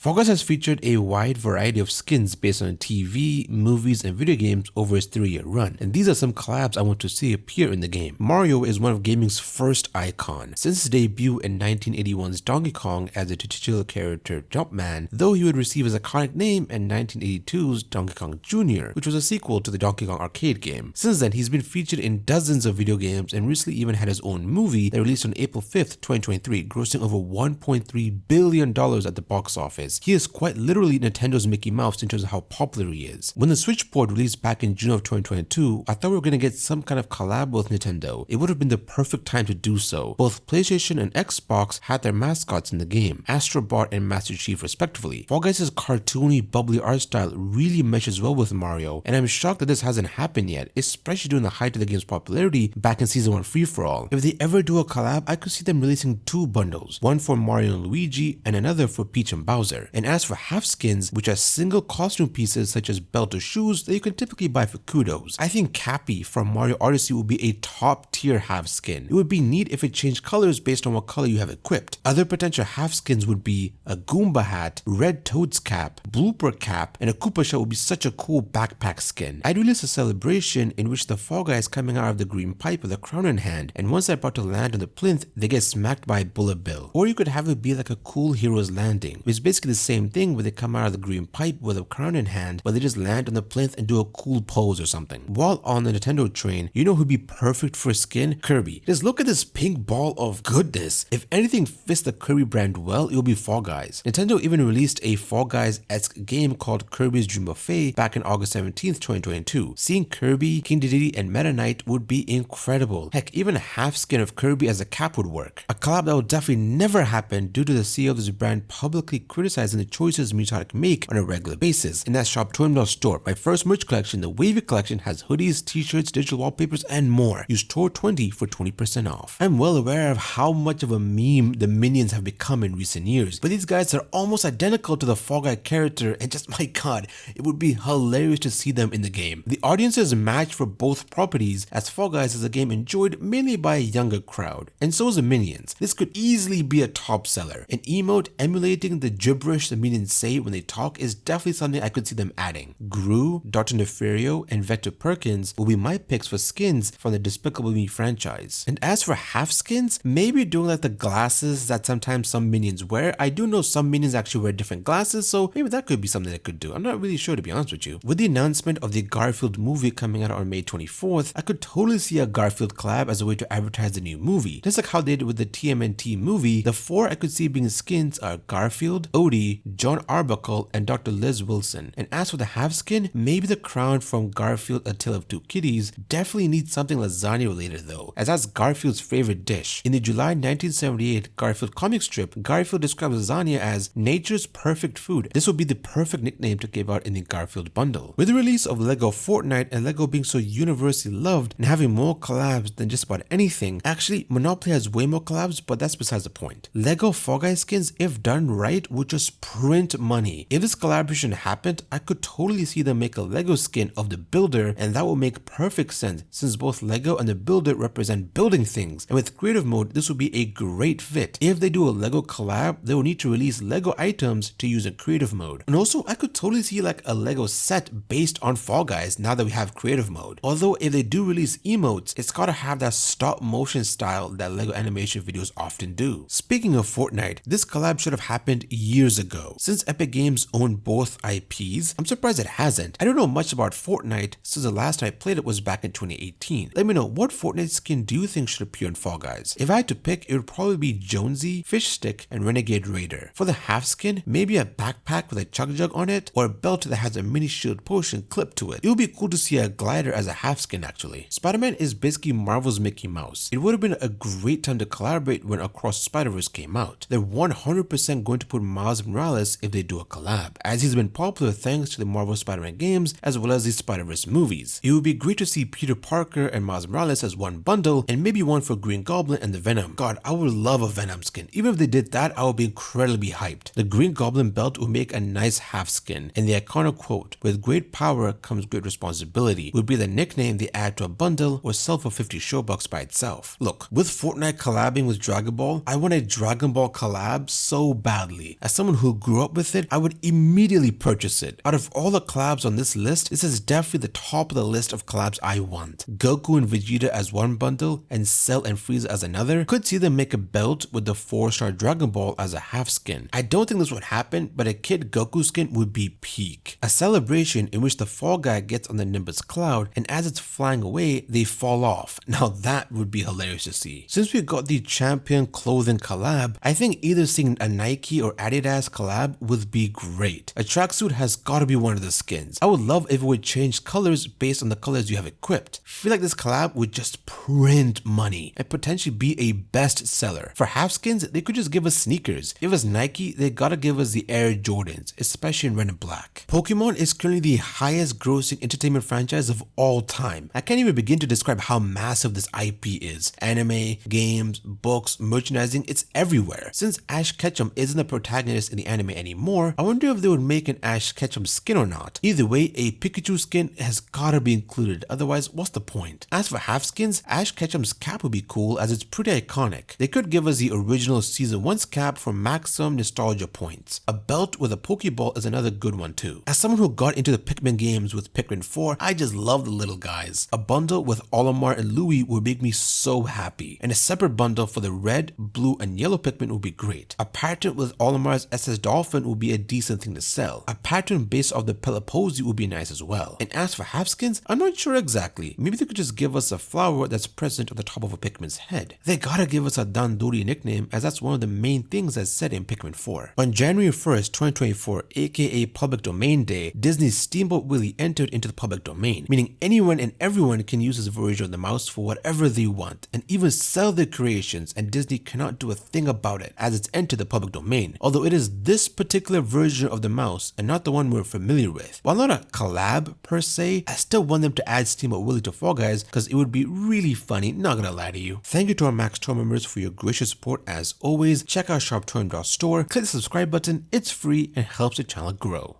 Fall Guys has featured a wide variety of skins based on TV, movies, and video games over its 3-year run, and these are some collabs I want to see appear in the game. Mario is one of gaming's first icon. Since his debut in 1981's Donkey Kong as the titular character Jumpman, though he would receive his iconic name in 1982's Donkey Kong Jr., which was a sequel to the Donkey Kong arcade game. Since then, he's been featured in dozens of video games and recently even had his own movie that released on April 5th, 2023, grossing over $1.3 billion at the box office. He is quite literally Nintendo's Mickey Mouse in terms of how popular he is. When the Switch port released back in June of 2022, I thought we were going to get some kind of collab with Nintendo. It would have been the perfect time to do so. Both PlayStation and Xbox had their mascots in the game, Astro Bot and Master Chief respectively. Fall Guys' cartoony, bubbly art style really meshes well with Mario, and I'm shocked that this hasn't happened yet, especially during the height of the game's popularity back in Season 1 free-for-all. If they ever do a collab, I could see them releasing 2 bundles, one for Mario and Luigi and another for Peach and Bowser. And as for half skins, which are single costume pieces such as belt or shoes that you can typically buy for kudos, I think Cappy from Mario Odyssey would be a top tier half skin. It would be neat if it changed colors based on what color you have equipped. Other potential half skins would be a Goomba hat, red Toad's cap, Blooper cap, and a Koopa shell would be such a cool backpack skin. I'd release a celebration in which the Fall Guy is coming out of the green pipe with a crown in hand, and once they're about to land on the plinth, they get smacked by Bullet Bill. Or you could have it be like a cool hero's landing, which is basically the same thing where they come out of the green pipe with a crown in hand, but they just land on the plinth and do a cool pose or something. While on the Nintendo train, you know who'd be perfect for skin? Kirby. Just look at this pink ball of goodness. If anything fits the Kirby brand well, it'll be Fall Guys. Nintendo even released a Fall Guys-esque game called Kirby's Dream Buffet back in August 17th, 2022. Seeing Kirby, King Dedede, and Meta Knight would be incredible. Heck, even a half skin of Kirby as a cap would work. A collab that will definitely never happen due to the CEO of this brand publicly criticizing the choices Mutonic make on a regular basis. And that's Shoptorium store. My first merch collection, the Wavy collection, has hoodies, t-shirts, digital wallpapers, and more. Use TOR20 for 20% off. I'm well aware of how much of a meme the minions have become in recent years, but these guys are almost identical to the Fall Guy character, and just my god, it would be hilarious to see them in the game. The audience is matched for both properties, as Fall Guys is a game enjoyed mainly by a younger crowd, and so is the minions. This could easily be a top seller. An emote emulating the gibberish the minions say when they talk is definitely something I could see them adding. Gru, Dr. Nefario, and Vector Perkins will be my picks for skins from the Despicable Me franchise. And as for half skins, maybe doing like the glasses that sometimes some minions wear. I do know some minions actually wear different glasses, so maybe that could be something they could do. I'm not really sure, to be honest with you. With the announcement of the Garfield movie coming out on May 24th, I could totally see a Garfield collab as a way to advertise the new movie. Just like how they did with the TMNT movie, the 4 I could see being skins are Garfield, Odie, John Arbuckle, and Dr. Liz Wilson. And as for the half skin, maybe the crown from Garfield A Tale of Two Kitties. Definitely needs something lasagna related though, as that's Garfield's favorite dish. In the July 1978 Garfield comic strip, Garfield describes lasagna as nature's perfect food. This would be the perfect nickname to give out in the Garfield bundle. With the release of LEGO Fortnite and LEGO being so universally loved and having more collabs than just about anything, actually Monopoly has way more collabs, but that's besides the point. LEGO Fall Guys skins, if done right, would just print money. If this collaboration happened, I could totally see them make a LEGO skin of the Builder, and that would make perfect sense since both LEGO and the Builder represent building things, and with creative mode this would be a great fit. If they do a LEGO collab, they will need to release LEGO items to use in creative mode. And also I could totally see like a LEGO set based on Fall Guys now that we have creative mode. Although if they do release emotes, it's gotta have that stop motion style that LEGO animation videos often do. Speaking of Fortnite, this collab should have happened years ago. Since Epic Games own both IPs, I'm surprised it hasn't. I don't know much about Fortnite since the last time I played it was back in 2018. Let me know, what Fortnite skin do you think should appear in Fall Guys? If I had to pick, it would probably be Jonesy, Fish Stick, and Renegade Raider. For the half skin, maybe a backpack with a chug jug on it, or a belt that has a mini shield potion clipped to it. It would be cool to see a glider as a half skin actually. Spider-Man is basically Marvel's Mickey Mouse. It would have been a great time to collaborate when Across the Spider-Verse came out. They're 100% going to put Miles Morales if they do a collab, as he's been popular thanks to the Marvel Spider-Man games as well as the Spider-Verse movies. It would be great to see Peter Parker and Miles Morales as one bundle, and maybe one for Green Goblin and the Venom. God, I would love a Venom skin. Even if they did that, I would be incredibly hyped. The Green Goblin belt would make a nice half skin, and the iconic quote, "With great power comes great responsibility," would be the nickname they add to a bundle or sell for 50 Showbucks by itself. Look, with Fortnite collabing with Dragon Ball, I want a Dragon Ball collab so badly. As someone someone who grew up with it, I would immediately purchase it. Out of all the collabs on this list, this is definitely the top of the list of collabs I want. Goku and Vegeta as one bundle, and Cell and Frieza as another. Could see them make a belt with the 4-star Dragon Ball as a half skin. I don't think this would happen, but a Kid Goku skin would be peak. A celebration in which the Fall Guy gets on the Nimbus cloud, and as it's flying away, they fall off. Now that would be hilarious to see. Since we got the Champion clothing collab, I think either seeing a Nike or Adidas collab would be great. A tracksuit has gotta be one of the skins. I would love if it would change colors based on the colors you have equipped. I feel like this collab would just print money and potentially be a bestseller. For half skins, they could just give us sneakers. If it's Nike, they gotta give us the Air Jordans, especially in red and black. Pokemon is currently the highest grossing entertainment franchise of all time. I can't even begin to describe how massive this IP is. Anime, games, books, merchandising, it's everywhere. Since Ash Ketchum isn't the protagonist in the anime anymore, I wonder if they would make an Ash Ketchum skin or not. Either way, a Pikachu skin has gotta be included, otherwise what's the point? As for half skins, Ash Ketchum's cap would be cool as it's pretty iconic. They could give us the original Season 1's cap for maximum nostalgia points. A belt with a Pokeball is another good one too. As someone who got into the Pikmin games with Pikmin 4, I just love the little guys. A bundle with Olimar and Louie would make me so happy, and a separate bundle for the red, blue, and yellow Pikmin would be great. A pattern with Olimar's SS Dolphin would be a decent thing to sell. A pattern based off the Pelipposy would be nice as well. And as for half skins, I'm not sure exactly. Maybe they could just give us a flower that's present on the top of a Pikmin's head. They gotta give us a Dandori nickname, as that's one of the main things that's said in Pikmin 4. On January 1st, 2024, aka Public Domain Day, Disney's Steamboat Willie entered into the public domain, meaning anyone and everyone can use this version of the mouse for whatever they want, and even sell their creations, and Disney cannot do a thing about it as it's entered the public domain, although it is this particular version of the mouse and not the one we're familiar with. While not a collab per se, I still want them to add Steamboat Willie to Fall Guys because it would be really funny, not gonna lie to you. Thank you to our Max Tour members for your gracious support as always. Check out SharpTour.store, click the subscribe button, it's free and helps the channel grow.